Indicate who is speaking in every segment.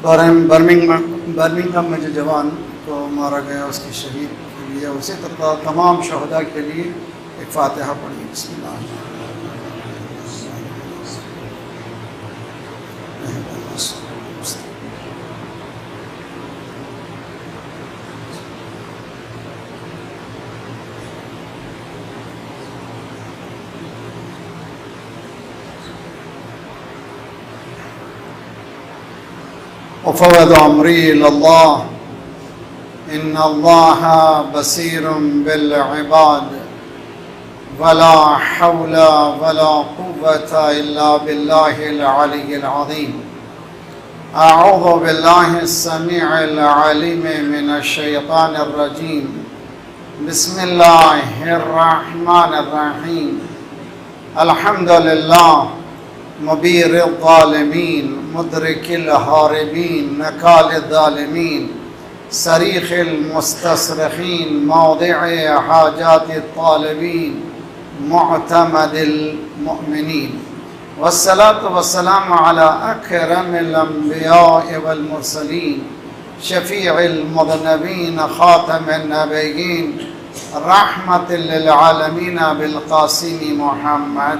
Speaker 1: Birmingham में जो जवान को मारा गया उसकी शहीद के लिए, उसी तरह तमाम शहदा के लिए एक फातिहा पढ़ी। बिस्मिल्लाह। वफ़वद अमरी इलल्लाह इन्नल्लाह बसीरुम बिल इबाद वला हौला वला कुव्वता इल्ला बिल्लाहिल अलिय्यिल अज़ीम। अऊज़ु बिल्लाहिस समीइल अलीम मिनश शैतानिर रजीम। बिस्मिल्लाहिर रहमानिर रहीम। अल्हम्दुलिल्लाह मुबीरिल ज़ालिमीन मुदरिकिल हारिबीन नकालिल ज़ालिमीन सरीखिल मुस्तस्रिखीन मौदिअ हाजातित तालिबीन मुअतमदिल मुअमिनीन वस्सलातु वस्सलामु अला अकरमिल अंबिया वल मुरसलीन शफीइल मुज़नबीन खातमिन नबिय्यीन रहमतिल लिल आलमीन बिल क़ासिम मुहम्मद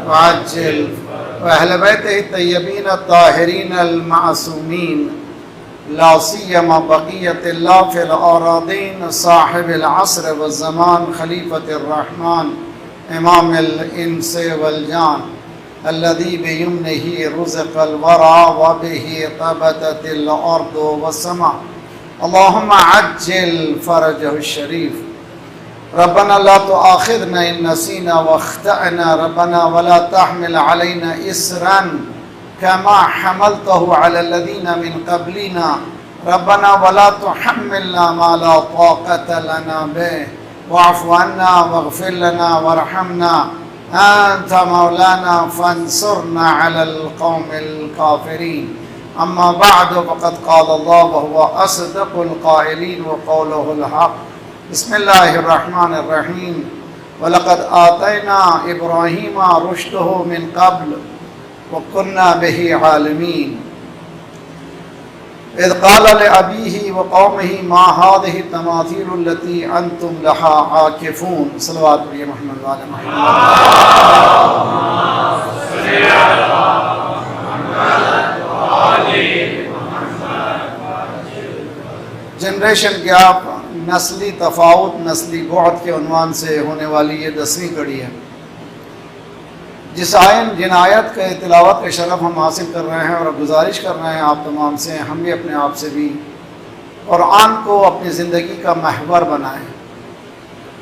Speaker 1: वाजिल अहले बैते तय्यबीन ताहिरीन अल मासूमीन ला सियमा बक़ियतिल्लाह फिल अरादीन साहिबिल अस्र व ज़मान खलीफतिर रहमान इमामिल इंस वल जान अल्लज़ी बियमनिही रुज़िक़ल वरा व बिही तबततिल अर्दु वस्समा अल्लाहुम्मा अज्जिल फ़रजहु शरीफ। रब्बना ला तुआखिज़ना इन नसीना व अख़्तअना रब्बना वला तहमिल अलैना इस्रन कमा हमलतहु अलल लज़ीना मिन क़ब्लिना रब्बना वला तुहम्मिलना मा ला ताक़त लना बिहि वअफ़ु अन्ना वग़फ़िर लना वरहमना अंत मौलाना फंसुरना अलल क़ौमिल काफ़िरीन। अम्मा बअद फ़क़द क़ाल अल्लाह व हुवा अस्दक़ुल क़ाइलीन व क़ौलुहुल हक़। बिस्मिल्लाहिर रहमानिर रहीम। वलक़द आतैना इब्राहीम रुश्दहु मिन क़ब्ल व कुन्ना बिही आलिमीन। इज़ क़ाल लिअबीही व क़ौमिही मा हाज़िही तमासीलु लती अंतुम लहा आकिफ़ून। सल्लल्लाहु अलैहि मुहम्मद व आले मुहम्मद। जनरेशन गैप, नस्ली तफावत, नस्ली बुअद के उन्वान से होने वाली ये 10वीं कड़ी है। जिन आयत के तिलावत के शरफ हम हासिल कर रहे हैं और गुजारिश कर रहे हैं आप तमाम से, हम भी अपने आप से भी कुरान को अपनी ज़िंदगी का महवर बनाएं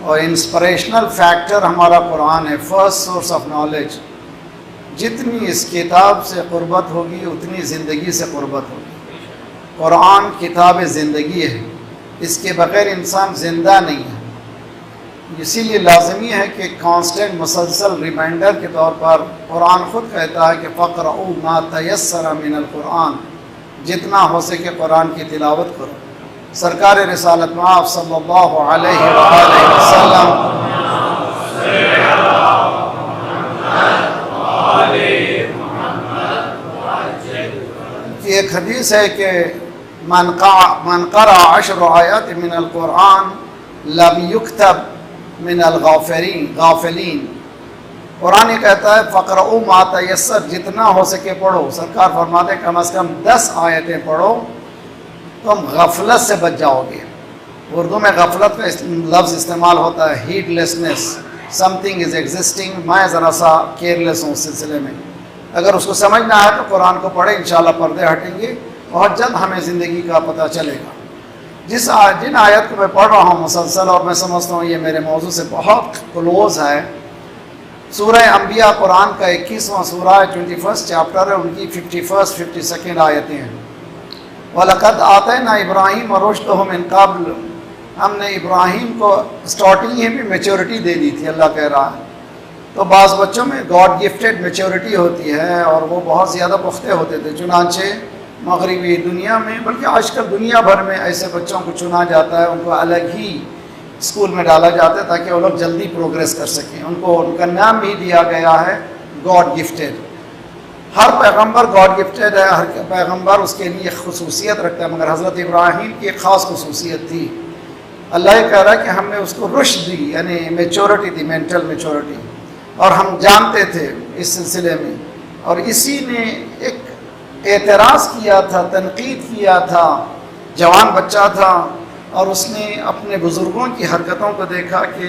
Speaker 1: और इंस्पिरेशनल फैक्टर हमारा कुरान है, फर्स्ट सोर्स ऑफ नॉलेज। जितनी इस किताब से क़ुर्बत होगी उतनी ज़िंदगी से क़ुर्बत होगी। कुरान किताब ज़िंदगी है, इसके बग़ैर इंसान ज़िंदा नहीं है। इसीलिए लाज़मी है कि कांस्टेंट मुसलसल रिमाइंडर के तौर पर कुरान ख़ुद कहता है कि फ़क़रऊ मा तयस्सर मिनल कुरान, जितना हो सके कुरान की तिलावत करो। सरकार रिसालत मआब सल्लल्लाहु अलैहि वसल्लम की एक हदीस है कि मन क़रा अशर आयत मिनल कुरान लम युक्तब मिनल गाफिलीन। कुरान ये कहता है फ़क़रऊ मा तयस्सर, जितना हो सके पढ़ो। सरकार फरमाते हैं कम से कम 10 आयतें पढ़ो, तुम गफलत से बच जाओगे। उर्दू में गफलत का लफ्ज़ इस्तेमाल होता है हीडलेसनेस, समथिंग इज़ एग्जिस्टिंग। मैं ज़रा सा केयरलेस हूँ उस सिलसिले में। अगर उसको समझना है तो कुरान को पढ़े, इंशाअल्लाह पर्दे हटेंगे, बहुत जल्द हमें ज़िंदगी का पता चलेगा। जिन आयत को मैं पढ़ रहा हूँ मुसलसल, और मैं समझता हूँ ये मेरे मौजू से बहुत क्लोज़ है, सूरह अंबिया कुरान का 21वां सूरा है, 21st चैप्टर है, उनकी 51st 52nd आयतें हैं। वलक़द आतैना इब्राहीम रुश्दहु मिन क़ब्ल, हमने इब्राहीम को स्टार्टिंग ही में मैच्योरिटी दे दी थी। अल्लाह कह रहा है तो बाज़ बच्चों में गॉड गिफ्टेड मैच्योरिटी होती है और वो बहुत ज़्यादा पुख्ते होते थे। चुनांचे मगरबी दुनिया में, बल्कि आजकल दुनिया भर में ऐसे बच्चों को चुना जाता है, उनको अलग ही स्कूल में डाला जाता है ताकि वो लोग जल्दी प्रोग्रेस कर सकें। उनको उनका नाम भी दिया गया है गॉड गिफ्टेड। हर पैगंबर गॉड गिफ्टेड है, हर पैगंबर उसके लिए खसूसियत रखता है, मगर हज़रत इब्राहीम की एक ख़ास खसूसियत थी। अल्लाह कह रहा है कि हमने उसको रुश्द दी, यानी मेच्योरिटी दी, मेंटल मेच्योरिटी, और हम जानते थे इस सिलसिले में। और इसी ने एक एतराज़ किया था, तनकीद किया था, जवान बच्चा था, और उसने अपने बुज़ुर्गों की हरकतों को देखा कि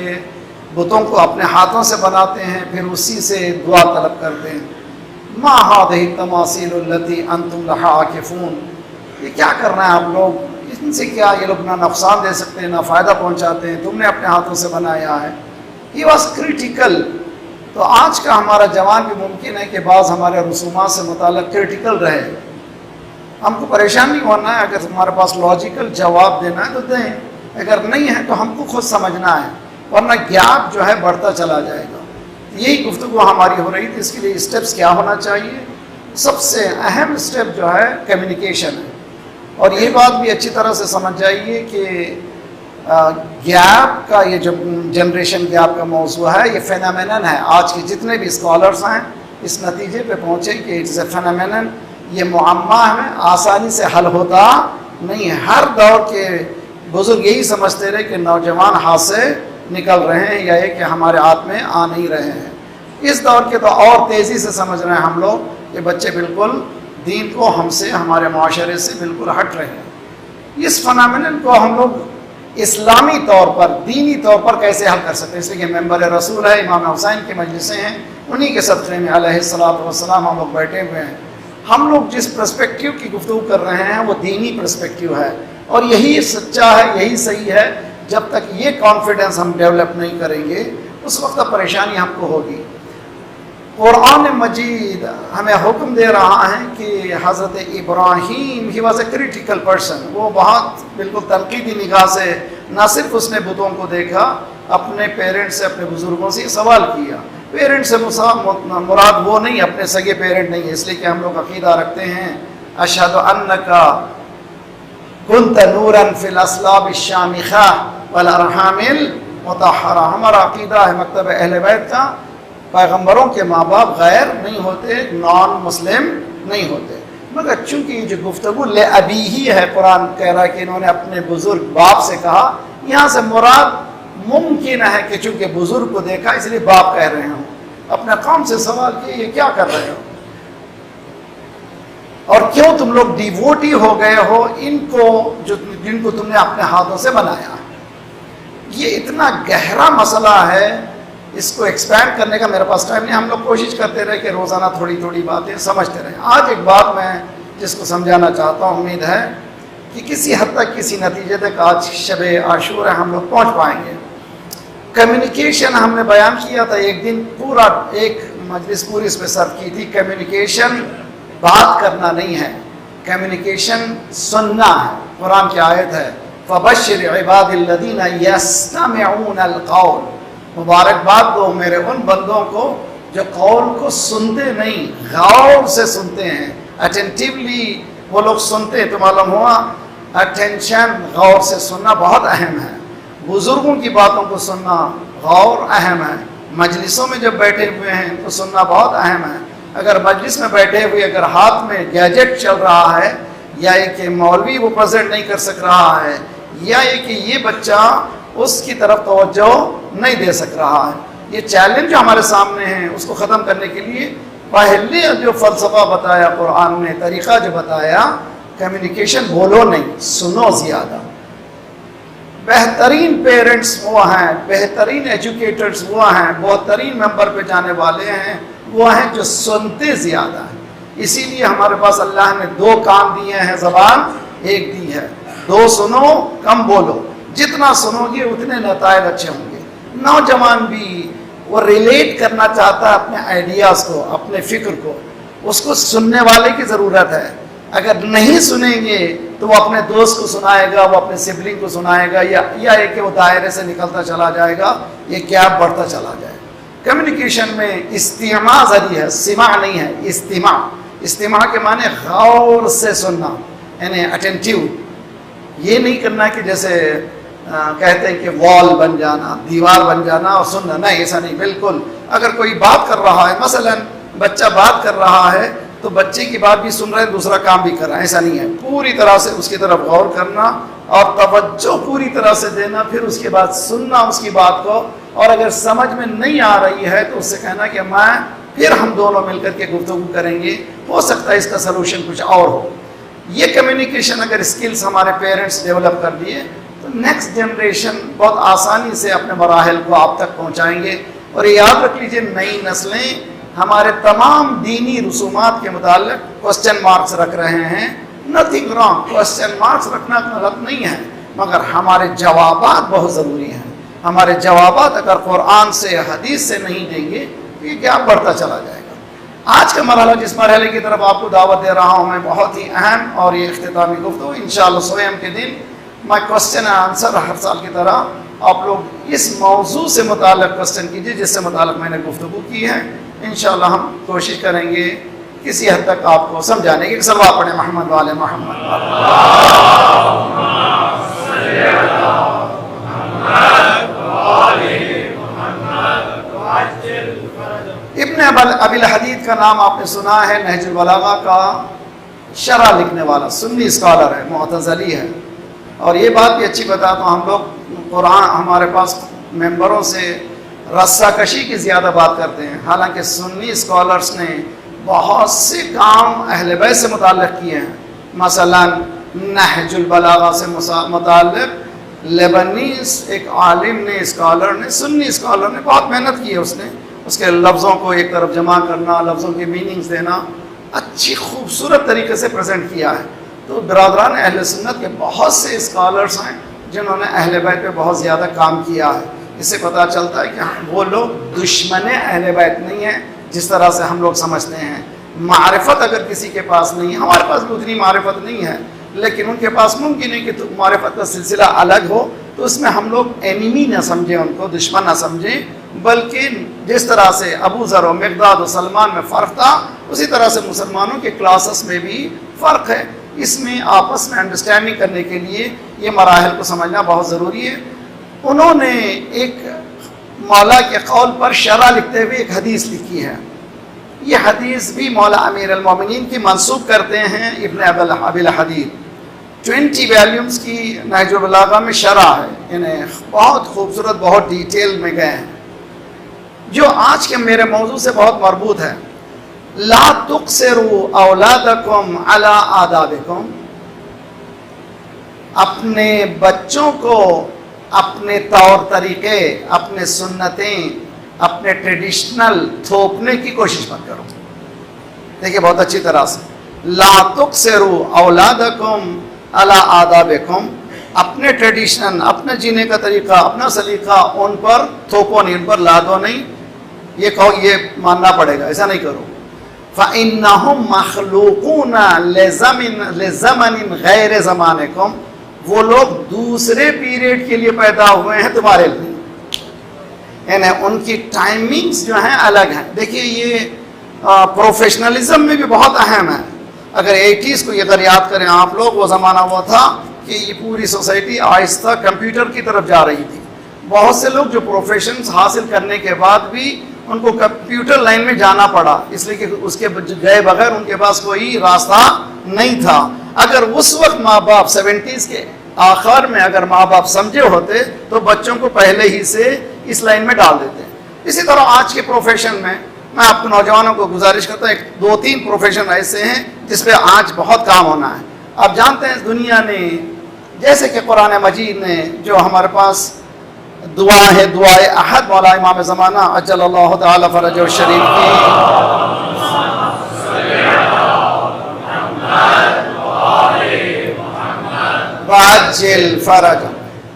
Speaker 1: बुतों को अपने हाथों से बनाते हैं, फिर उसी से दुआ तलब करते हैं। मा हादिही तमासीलुल्लती अंतुम लहा आकिफून, ये क्या करना है आप लोग, इनसे क्या ये लोग ना नुकसान दे सकते हैं ना फ़ायदा पहुंचाते हैं, तुमने अपने हाथों से बनाया है। ये वॉज क्रिटिकल। तो आज का हमारा जवान भी मुमकिन है कि बाज़ हमारे रसूमात से मुताल्लिक़ क्रिटिकल रहे। हमको परेशान नहीं होना है, अगर हमारे पास लॉजिकल जवाब देना है तो दें, अगर नहीं है तो हमको खुद समझना है, वरना गैप जो है बढ़ता चला जाएगा। यही गुफ्तगू हमारी हो रही थी। इसके लिए स्टेप्स क्या होना चाहिए? सबसे अहम स्टेप जो है कम्युनिकेशन है। और ये बात भी अच्छी तरह से समझ जाइए कि गैप का, ये जो जनरेशन गैप का मौजू है, ये फेनोमेनन है। आज के जितने भी स्कॉलर्स हैं इस नतीजे पे पहुँचे कि इट्स ए फेनोमेनन। ये मुअम्मा है, आसानी से हल होता नहीं है। हर दौर के बुजुर्ग यही समझते रहे कि नौजवान हाथ से निकल रहे हैं या ये कि हमारे हाथ में आ नहीं रहे हैं। इस दौर के तो और तेज़ी से समझ रहे हैं हम लोग कि बच्चे बिल्कुल दीन को हमसे, हमारे माशरे से बिल्कुल हट रहे हैं। इस फनामिनन को हम लोग इस्लामी तौर पर, दीनी तौर पर कैसे हल कर सकते हैं? इसलिए कि मेंबर रसूल है, इमाम हुसैन की मजलिसें हैं, उन्हीं के सदक़े में अलैहिस्सलातु वस्सलाम हम लोग बैठे हुए हैं। हम लोग जिस पर्सपेक्टिव की गुफ्तगू कर रहे हैं वो दीनी पर्सपेक्टिव है, और यही सच्चा है, यही सही है। जब तक ये कॉन्फिडेंस हम डेवलप नहीं करेंगे उस वक्त परेशानी हमको होगी। कुरान मजीद हमें हुक्म दे रहा है कि हज़रत Ibrahim he was a critical person. वो बहुत बिल्कुल तनकीदी निगाह से न सिर्फ उसने बुतों को देखा, अपने पेरेंट्स से, अपने बुज़ुर्गों से सवाल किया। पेरेंट्स से मुराद वो नहीं, अपने सगे पेरेंट नहीं है, इसलिए कि हम लोग अकीदा रखते हैं अशहदु अन्नका कुन्त नूरन फिल अस्लाब शामिखा वल अरहामिल मुतहरा। हमारा अकीदा है मकतब अहले बैत का, पैगम्बरों के माँ बाप गैर नहीं होते, नॉन मुस्लिम नहीं होते। मगर चूँकि जो गुफ्तगू ले अभी ही है, कुरान कह रहा है कि इन्होंने अपने बुज़ुर्ग बाप से कहा, यहाँ से मुराद मुमकिन है कि चूँकि बुज़ुर्ग को देखा इसलिए बाप कह रहे हो। अपने कौम से सवाल किए ये क्या कर रहे हो और क्यों तुम लोग डिवोटी हो गए हो इनको जो जिनको तुमने अपने हाथों से बनाया है। ये इतना गहरा मसला है, इसको एक्सपैंड करने का मेरे पास टाइम नहीं। हम लोग कोशिश करते रहे कि रोज़ाना थोड़ी थोड़ी बातें समझते रहें। आज एक बात मैं जिसको समझाना चाहता हूँ, उम्मीद है कि किसी हद तक, किसी नतीजे तक आज शब आशूरा हम लोग पहुँच पाएंगे। कम्युनिकेशन हमने बयान किया था एक दिन, पूरा एक मजलिस पूरी इस पर सर्व की थी। कम्युनिकेशन बात करना नहीं है, कम्युनिकेशन सुनना है। कुरान की आयत है फबश्शिर इबादिल्लज़ीना यस्तमिऊनल क़ौल, मुबारकबाद दो मेरे उन बंदों को जो कौल को सुनते नहीं, गौर से सुनते हैं। अटेंटिवली वो लोग सुनते हैं। तो मालूम हुआ अटेंशन, गौर से सुनना बहुत अहम है। बुज़ुर्गों की बातों को सुनना गौर अहम है। मजलिसों में जब बैठे हुए हैं तो सुनना बहुत अहम है। अगर मजलिस में बैठे हुए अगर हाथ में गैजेट चल रहा है, या ये कि मौलवी वो प्रेजेंट नहीं कर सक रहा है, या ये कि ये बच्चा उसकी तरफ तवज्जो नहीं दे सक रहा है, ये चैलेंज जो हमारे सामने है उसको ख़त्म करने के लिए पहले जो फ़लसफ़ा बताया कुरान ने, तरीक़ा जो बताया, कम्युनिकेशन बोलो नहीं, सुनो ज़्यादा। बेहतरीन पेरेंट्स वो हैं, बेहतरीन एजुकेटर्स वो हैं, बेहतरीन मेंबर पे जाने वाले हैं वो हैं जो सुनते ज़्यादा हैं। इसीलिए हमारे पास अल्लाह ने दो कान दिए हैं, ज़बान एक दी है। दो सुनो, कम बोलो। जितना सुनोगे उतने नतायज अच्छे होंगे। नौजवान भी वो रिलेट करना चाहता है अपने आइडियाज़ को, अपने फ़िक्र को, उसको सुनने वाले की ज़रूरत है। अगर नहीं सुनेंगे तो वो अपने दोस्त को सुनाएगा, वो अपने सिबलिंग को सुनाएगा, या एक कि वो दायरे से निकलता चला जाएगा, ये गैप बढ़ता चला जाएगा। कम्युनिकेशन में इस्तिमा ज़री है, सिमा नहीं है, इस्तिमा। इस्तिमा के माने गौर से सुनना, यानी अटेंटिव। ये नहीं करना कि जैसे कहते हैं कि वॉल बन जाना, दीवार बन जाना और सुनना, नहीं ऐसा नहीं। बिल्कुल अगर कोई बात कर रहा है, मसलन बच्चा बात कर रहा है तो बच्चे की बात भी सुन रहे हैं, दूसरा काम भी कर रहा है, ऐसा नहीं है। पूरी तरह से उसकी तरफ गौर करना और तवज्जो पूरी तरह से देना, फिर उसके बाद सुनना उसकी बात को, और अगर समझ में नहीं आ रही है तो उससे कहना कि फिर हम दोनों मिलकर के गुफ्तगू करेंगे, हो सकता है इसका सलूशन कुछ और हो। ये कम्युनिकेशन अगर स्किल्स हमारे पेरेंट्स डेवलप कर दिए तो नेक्स्ट जनरेशन बहुत आसानी से अपने मराहल को आप तक पहुँचाएंगे। और ये याद रख लीजिए, नई नस्लें हमारे तमाम दीनी रसूमात के मुताल्लिक क्वेश्चन मार्क्स रख रहे हैं। नथिंग रॉन्ग, क्वेश्चन मार्क्स रखना गलत नहीं है, मगर हमारे जवाबात बहुत ज़रूरी हैं। हमारे जवाबात अगर कुरान से हदीस से नहीं देंगे तो ये क्या बढ़ता चला जाएगा। आज का मरहला, जिस मरहले की तरफ आपको दावत दे रहा हूँ मैं, बहुत ही अहम और ये इख्तितामी गुफ्तगू इंशाअल्लाह स्वयं के दिन मैं क्वेश्चन एंड आंसर हर साल की तरह आप लोग इस मौजू से मुताल्लिक क्वेश्चन कीजिए जिससे मुताल्लिक मैंने गुफ्तगू की है। इंशाअल्लाह हम कोशिश करेंगे किसी हद तक आपको समझाने की। सल्लल्लाहु अलैहि मोहम्मद वाले मोहम्मद। इब्न अबिल हदीद का नाम आपने सुना है, नहजुल बलागा का शरह लिखने वाला सुन्नी स्कॉलर है, मुअतज़ली है। और ये बात भी अच्छी बताता हूँ, हम लोग कुरान हमारे पास मेंबरों से रस्साकशी की ज़्यादा बात करते हैं, हालांकि सुन्नी स्कॉलर्स ने बहुत से काम अहले बैत से मुताल्लिक़ किए हैं। मसलन नहजुल बलागा से मुताल्लिक़ लेबनीज़ एक आलिम ने, स्कॉलर ने, सुन्नी स्कॉलर ने बहुत मेहनत की है। उसने उसके लफ्ज़ों को एक तरफ जमा करना, लफ्ज़ों के मीनिंग्स देना, अच्छी खूबसूरत तरीके से प्रेजेंट किया है। तो बिरादरान अहले सुन्नत के बहुत से स्कॉलर्स हैं जिन्होंने अहले बैत पे बहुत ज़्यादा काम किया है। इससे पता चलता है कि वो लोग दुश्मन अहले बैत नहीं हैं जिस तरह से हम लोग समझते हैं। मारिफत अगर किसी के पास नहीं है, हमारे पास भी उतनी मारिफत नहीं है, लेकिन उनके पास मुमकिन है कि तो मारिफत का सिलसिला अलग हो, तो उसमें हम लोग एनिमी ना समझें, उनको दुश्मन ना समझें, बल्कि जिस तरह से अबू ज़र और मिक़दाद और सलमान में फ़र्क था, उसी तरह से मुसलमानों के क्लासेस में भी फ़र्क है। इसमें आपस में अंडरस्टैंडिंग करने के लिए ये मराहल को समझना बहुत ज़रूरी है। उन्होंने एक मौला के कौल पर शरह लिखते हुए एक हदीस लिखी है। ये हदीस भी मौला अमीर अल मोमिनीन की मंसूब करते हैं इब्न अबिल हदीद। 20 वॉल्यूम्स की नहजुल बलागा में शरह है, इन्हें बहुत खूबसूरत, बहुत डिटेल में गए हैं, जो आज के मेरे मौजू से बहुत मरबूत है। ला तुक़सिरू औलादकुम अला आदाबिकुम, अपने बच्चों को अपने तौर तरीक़े, अपने सुन्नतें, अपने ट्रेडिशनल थोपने की कोशिश मत करो। देखिए बहुत अच्छी तरह से, ला तुक़सिरू औलादकुम अला आदाबिकुम, अपने ट्रेडिशनल, अपने जीने का तरीका, अपना सलीका उन पर थोपो नहीं, उन पर लादो नहीं। ये कहो, ये मानना पड़ेगा, ऐसा नहीं करो। फ़इन्नहुम मख़लूक़ून लिज़मनिन गैर ज़मानिकुम, वो लोग दूसरे पीरियड के लिए पैदा हुए हैं तुम्हारे लिए, यानी उनकी टाइमिंग्स जो हैं अलग हैं। देखिए ये प्रोफेशनलिज्म में भी बहुत अहम है। अगर 80s को अगर याद करें आप लोग, वो ज़माना वो था कि ये पूरी सोसाइटी आहिस्ता कंप्यूटर की तरफ जा रही थी। बहुत से लोग जो प्रोफेशंस हासिल करने के बाद भी उनको कंप्यूटर लाइन में जाना पड़ा, इसलिए कि उसके गए बगैर उनके पास कोई रास्ता नहीं था। अगर उस वक्त माँ बाप 70s के आखिर में अगर माँ बाप समझे होते तो बच्चों को पहले ही से इस लाइन में डाल देते। इसी तरह आज के प्रोफेशन में मैं आपको नौजवानों को गुजारिश करता हूँ, 2-3 प्रोफेशन ऐसे हैं जिस पे आज बहुत काम होना है। आप जानते हैं दुनिया ने, जैसे कि कुरान मजीद ने जो हमारे पास दुआ है, दुआए अहद मौला इमाम ज़माना अज्जलल्लाहु ताला फ़रजहु शरीफ की, वाजिल फ़रज,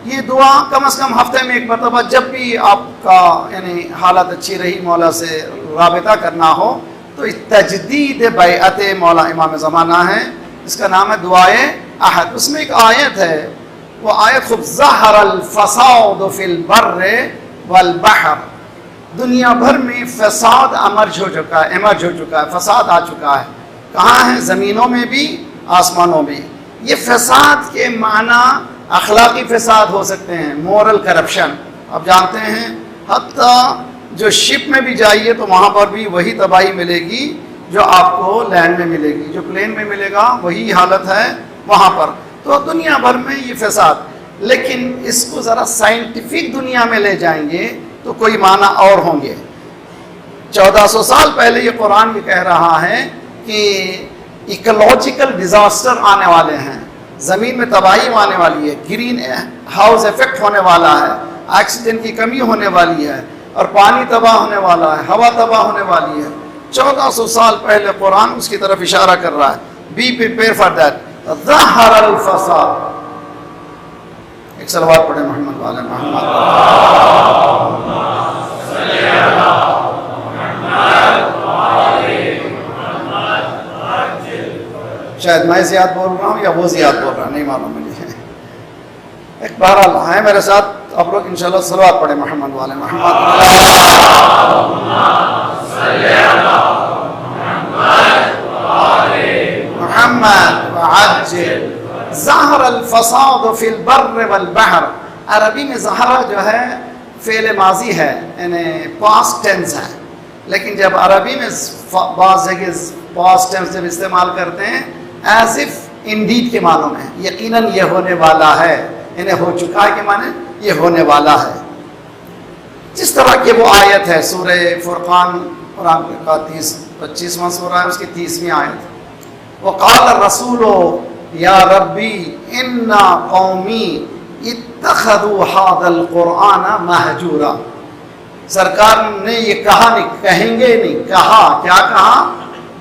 Speaker 1: ये दुआ कम से कम हफ्ते में एक मरतबा, जब भी आपका यानी हालत अच्छी रही, मौला से राबिता करना हो, तो तजदीद बैअत मौला इमाम ज़माना है, इसका नाम है दुआए अहद। उसमें एक आयत है, वो आयत खूब, ज़हरल फ़साद फ़िल बर्र वल बहर, दुनिया भर में फ़साद इमर्ज हो चुका है, फ़साद आ चुका है। कहाँ है? ज़मीनों में भी, आसमानों में। ये फ़साद के माना अखलाकी फसाद हो सकते हैं, मोरल करप्शन। आप जानते हैं हत्ता जो शिप में भी जाइए तो वहाँ पर भी वही तबाही मिलेगी जो आपको लैंड में मिलेगी, जो प्लेन में मिलेगा वही हालत है वहाँ पर। तो दुनिया भर में ये फसाद, लेकिन इसको ज़रा साइंटिफिक दुनिया में ले जाएंगे तो कोई माना और होंगे। 1400 साल पहले ये कुरान भी कह रहा है कि इकोलॉजिकल डिजास्टर आने वाले हैं, ज़मीन में तबाही आने वाली है, ग्रीन हाउस इफेक्ट होने वाला है, ऑक्सीजन की कमी होने वाली है, और पानी तबाह होने वाला है, हवा तबाह होने वाली है। 1400 साल पहले कुरान उसकी तरफ इशारा कर रहा है। Be prepare for that. ज़हरल फसाद। एक सलवात पढ़े मोहम्मद वाले मोहम्मद। शायद मैं ज़ियाद बोल रहा हूँ या वो ज़ियाद बोल रहा, नहीं मालूम मुझे। एक बहरहाल है मेरे साथ, आप लोग इंशाल्लाह सलवात पढ़े मोहम्मद वाले मोहम्मद। ज़हरल फसाद फिल बर्र वल बहर। अरबी में ज़हरा जो है फ़ेल माजी है, यानी पास्ट टेंस है, लेकिन जब अरबी में बाज़ जगह पास्ट टेंस जब इस्तेमाल करते हैं एज इफ इंडीड के मानों में, यकीनन ये होने वाला है, इन्हें हो चुका है के माने ये होने वाला है। जिस तरह की वो आयत है सूरह फुरकान कुरान का 25वां सूरा है, उसकी 30वीं आयत। वक़ाल रसूलो या रब्बी इन्ना कौमी इत्तखदू हादल कुरान महजूरा। सरकार ने ये कहा नहीं, कहेंगे नहीं, कहा क्या कहा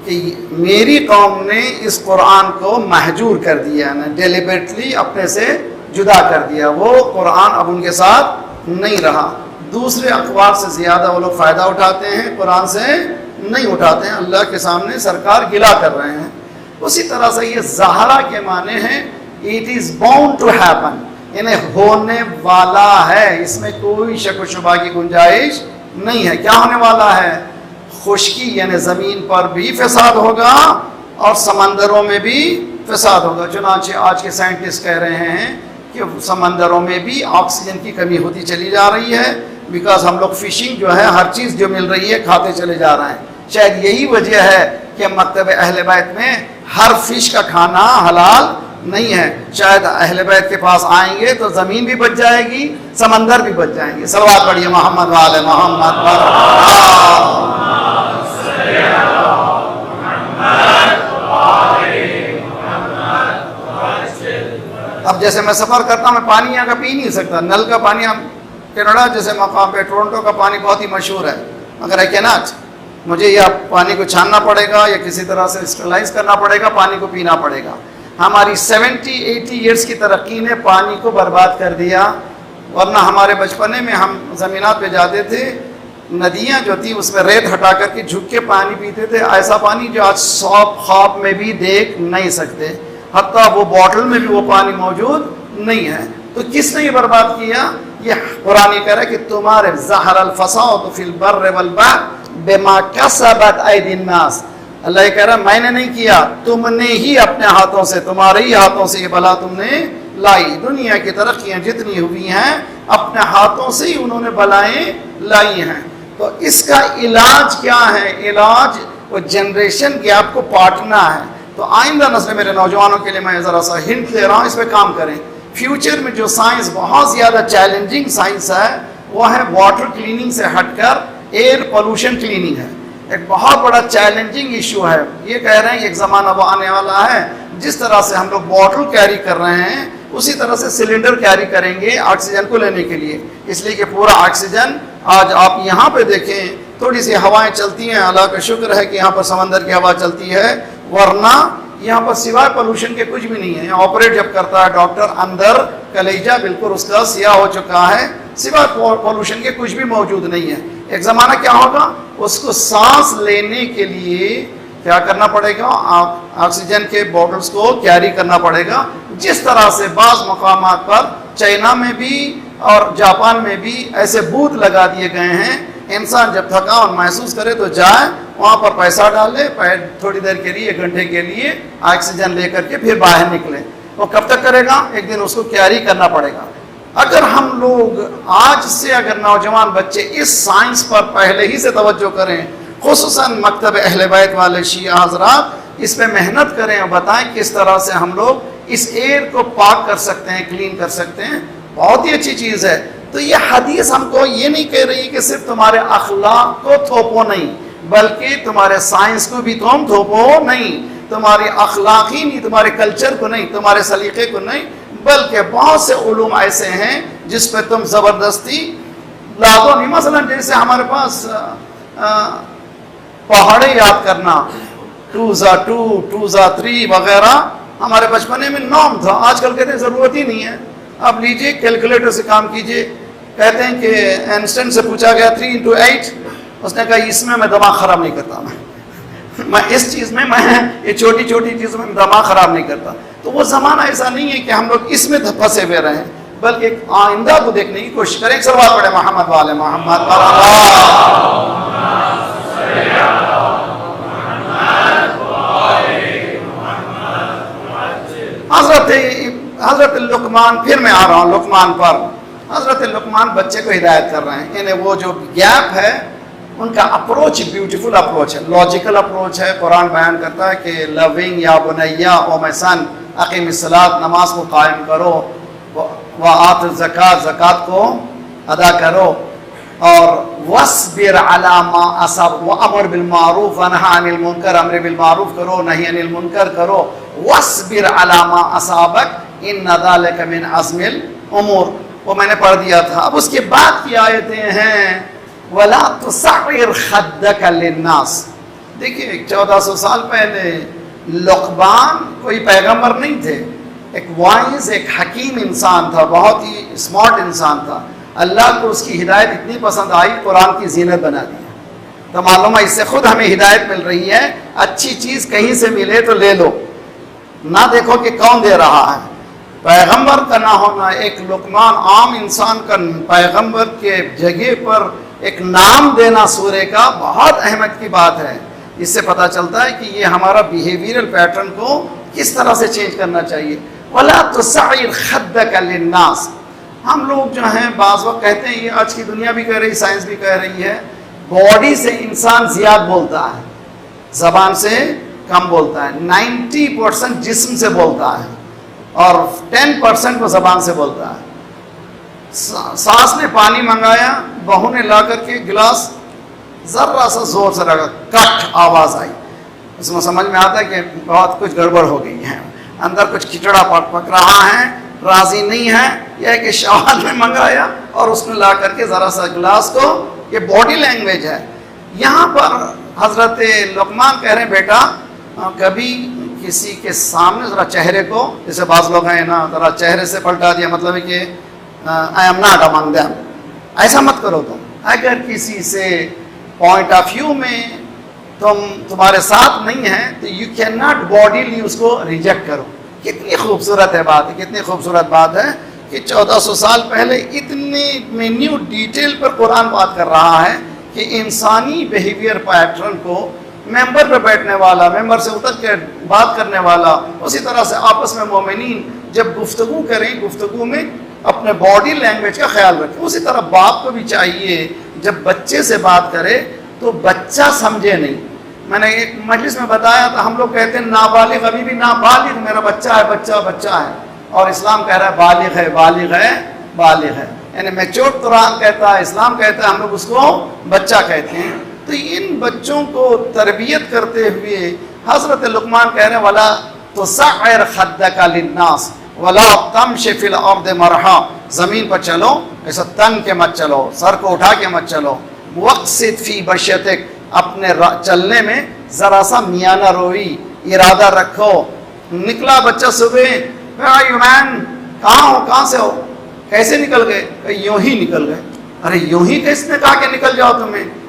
Speaker 1: कि मेरी कौम ने इस कुरान को महजूर कर दिया, ना डेलिबरेटली अपने से जुदा कर दिया। वो कुरान अब उनके साथ नहीं रहा। दूसरे अखबार से ज़्यादा वो लोग फ़ायदा उठाते हैं, कुरान से नहीं उठाते हैं। अल्लाह के सामने सरकार गिला कर रहे हैं। उसी तरह से ये ज़हरा के माने हैं it is bound to happen, इन्हें होने वाला है, इसमें कोई शक व शुबा की गुंजाइश नहीं है। क्या होने वाला है? खुश्की, यानी ज़मीन पर भी फसाद होगा और समंदरों में भी फसाद होगा। चुनांचे आज के साइंटिस्ट कह रहे हैं कि समंदरों में भी ऑक्सीजन की कमी होती चली जा रही है, बिकॉज हम लोग फिशिंग जो है हर चीज़ जो मिल रही है खाते चले जा रहे हैं। शायद यही वजह है कि मकतब अहले बैत में हर फिश का खाना हलाल नहीं है। शायद अहले बैत के पास आएंगे तो ज़मीन भी बच जाएगी, समंदर भी बच जाएंगे। सलवात पढ़िए मोहम्मद वाले मोहम्मद पर। अब जैसे मैं सफ़र करता हूँ, मैं पानी यहाँ का पी नहीं सकता, नल का पानी। हम कनाडा जैसे मकाम पे टोरंटो का पानी बहुत ही मशहूर है, मगर आई कैनॉट, मुझे या पानी को छानना पड़ेगा या किसी तरह से स्टरलाइज करना पड़ेगा, पानी को पीना पड़ेगा। हमारी 70-80 ईयर्स की तरक्की ने पानी को बर्बाद कर दिया। वरना हमारे बचपने में हम ज़मीनात पे जाते थे, नदियाँ जो थी उसमें रेत हटा करके झुक के पानी पीते थे, ऐसा पानी जो आज ख्वाब में भी देख नहीं सकते। हत्ता वो बॉटल में भी वो पानी मौजूद नहीं है। तो किसने ये बर्बाद किया? ये कुरान कह रहा है कि तुम्हारे ज़हरल फसाद फिल बर्र वल बहर बिमा कसबत अयदीन नास। अल्लाह कह रहा मैंने नहीं किया, तुमने ही अपने हाथों से, तुम्हारे ही हाथों से ये बला तुमने लाई। दुनिया की तरक्कियाँ जितनी हुई हैं अपने हाथों से ही उन्होंने बलाएं लाई हैं। तो इसका इलाज क्या है? इलाज वो जनरेशन गैप को पाटना है। तो आइंदा नस्ल, मेरे नौजवानों के लिए मैं ज़रा सा हिंट दे रहा हूँ, इस पर काम करें। फ्यूचर में जो साइंस बहुत ज़्यादा चैलेंजिंग साइंस है वो है वाटर क्लीनिंग से हटकर एयर पोल्यूशन क्लीनिंग है। एक बहुत बड़ा चैलेंजिंग इशू है। ये कह रहे हैं कि एक ज़माना वो आने वाला है जिस तरह से हम लोग बॉटल कैरी कर रहे हैं उसी तरह से सिलेंडर कैरी करेंगे ऑक्सीजन को लेने के लिए। इसलिए कि पूरा ऑक्सीजन, आज आप यहाँ पे देखें थोड़ी सी हवाएं चलती हैं, अल्लाह का शुक्र है कि यहाँ पर समंदर की हवा चलती है, वरना यहाँ पर सिवाय पोल्यूशन के कुछ भी नहीं है। यहाँ ऑपरेट जब करता है डॉक्टर, अंदर कलेजा बिल्कुल उसका सियाह हो चुका है, सिवाय पोल्यूशन के कुछ भी मौजूद नहीं है। एक ज़माना क्या होगा, उसको सांस लेने के लिए क्या करना पड़ेगा? ऑक्सीजन के बॉटल्स को कैरी करना पड़ेगा। जिस तरह से बाज़ मकामात पर चाइना में भी और जापान में भी ऐसे बूथ लगा दिए गए हैं, इंसान जब थकान महसूस करे तो जाए वहाँ पर पैसा डाले, थोड़ी देर के लिए, 1 घंटे के लिए ऑक्सीजन लेकर के फिर बाहर निकले। वो कब तक करेगा? एक दिन उसको कैरी करना पड़ेगा। अगर हम लोग आज से अगर नौजवान बच्चे इस साइंस पर पहले ही से तवज्जो करें, खुसूसन मकतब अहले बैत वाले शिया हजरात इस पे मेहनत करें और बताएं किस तरह से हम लोग इस एयर को पाक कर सकते हैं, क्लीन कर सकते हैं, बहुत ही अच्छी चीज़ है। तो ये हदीस हमको ये नहीं कह रही कि सिर्फ तुम्हारे अखलाक को थोपो नहीं, बल्कि तुम्हारे साइंस को भी तुम थोपो नहीं, तुम्हारे अखलाक ही नहीं, तुम्हारे कल्चर को नहीं, तुम्हारे सलीके को नहीं, बल्कि बहुत से उलूम ऐसे हैं जिस पे तुम ज़बरदस्ती ला दो नहीं। मसलन जैसे हमारे पास पहाड़े याद करना, 2 ज़ा 2 2 ज़ा 3 वगैरह हमारे बचपने में नॉर्म था। आजकल कहते हैं ज़रूरत ही नहीं है। अब लीजिए कैलकुलेटर से काम कीजिए। कहते हैं कि आइंस्टाइन से पूछा गया 3 × 8, उसने कहा इसमें मैं दिमाग ख़राब नहीं करता, मैं इस चीज़ में, मैं ये छोटी छोटी चीज़ में दिमाग ख़राब नहीं करता। तो वो ज़माना ऐसा नहीं है कि हम लोग इसमें फंसे हुए रहें, बल्कि एक आइंदा को देखने की कोशिश करें। एक सवाल पढ़े मोहम्मद वाले मोहम्मद हज़रत लुकमान, फिर मैं आ रहा हूँ लुकमान पर। हज़रत लुकमान बच्चे को हिदायत कर रहे हैं। यानी वो जो गैप है उनका अप्रोच ब्यूटीफुल अप्रोच है, लॉजिकल अप्रोच है। कुरान बयान करता है कि लविंग या बुनैया ओ मैं सन अक़ीमिस्सलात, नमाज को कायम करो, व आत ज़कात, ज़कात को अदा करो, और वस्बिर अला मा असब व अमर बिल मारूफ व नहा अनिल मुनकर, अमर बिल मारूफ करो, नही अनिल मुनकर करो, वस्बिर अला मा असाबक इन्न ज़ालिका मिन अज़्मिल उमूर। वो मैंने पढ़ दिया था। अब उसके बाद की आयतें हैं वला तुसअ्इर खद्दक लिन्नास। देखिए 1400 साल पहले लुक़मान कोई पैगंबर नहीं थे, एक वाइज, एक हकीम इंसान था, बहुत ही स्मार्ट इंसान था। अल्लाह को उसकी हिदायत इतनी पसंद आई, कुरान की जीनत बना दी। तो मालूम है इससे खुद हमें हिदायत मिल रही है। अच्छी चीज़ कहीं से मिले तो ले लो, ना देखो कि कौन दे रहा है। पैगंबर का ना होना, एक लुक़मान आम इंसान का पैगंबर के जगह पर एक नाम देना सूरे का बहुत अहमियत की बात है। इससे पता चलता है कि ये हमारा बिहेवियरल पैटर्न को किस तरह से चेंज करना चाहिए। वला तुसअ्इर खद्दक लिन्नास। हम लोग जो हैं बाज़ वक्त कहते हैं, ये आज की दुनिया भी कह रही, साइंस भी कह रही है, बॉडी से इंसान ज़्यादा बोलता है, ज़बान से कम बोलता है। 90% जिस्म से बोलता है और 10% वो ज़बान से बोलता है। सास ने पानी मंगाया, बहू ने ला करके गिलास ज़र्रा सा जोर से रखा, कट आवाज़ आई। इसमें समझ में आता है कि बहुत कुछ गड़बड़ हो गई है, अंदर कुछ खिचड़ा पक रहा है, राज़ी नहीं है। यह कि शौहर ने मंगाया और उसने ला करके ज़रा सा गिलास को, ये बॉडी लैंग्वेज है। यहाँ पर हज़रत लुक़मान कह रहे हैं बेटा कभी किसी के सामने ज़रा चेहरे को, जैसे बाज़ लोग हैं ना, ज़रा चेहरे से पलटा दिया, मतलब है कि I am not among them, ऐसा मत करो तुम। अगर किसी से पॉइंट ऑफ व्यू में तुम्हारे साथ नहीं है तो यू कैन नॉट बॉडीली उसको रिजेक्ट करो। कितनी खूबसूरत है बात है, कितनी खूबसूरत बात है कि 1400 साल पहले इतनी मिन्यूट डिटेल पर कुरान बात कर रहा है कि इंसानी बिहेवियर पैटर्न को मेंबर पर बैठने वाला, मेंबर से उतर के बात करने वाला, उसी तरह से आपस में मोमिनीन जब गुफ्तगू करें, गुफ्तगू में अपने बॉडी लैंग्वेज का ख्याल रखें। उसी तरह बाप को भी चाहिए जब बच्चे से बात करे तो बच्चा समझे नहीं। मैंने एक मजलिस में बताया था, हम लोग कहते हैं नाबालिग, अभी भी नाबालिग, मेरा बच्चा है, बच्चा बच्चा है, और इस्लाम कह रहा है बालिग है, बालिग है, बालिग है। यानी मैच्योर कुरान कहता है, इस्लाम कहता है, हम लोग उसको बच्चा कहते हैं। तो इन बच्चों को तरबियत करते हुए हज़रत लुक़मान कह रहे हैं वला तुसअ्इर खद्दक लिन्नास वला तमशि फिल अर्द मरहा। ज़मीन पर चलो ऐसा तन के मत चलो, सर को उठा के मत चलो। वक़्सिद फ़ी बशतिक, अपने चलने में ज़रा सा मियाना रोई, इरादा रखो। निकला बच्चा सुबह, मैन कहाँ हो, कहाँ से हो, कैसे निकल गए? यूँ ही निकल गए। अरे यूँ ही किसने कहा कि निकल जाओ,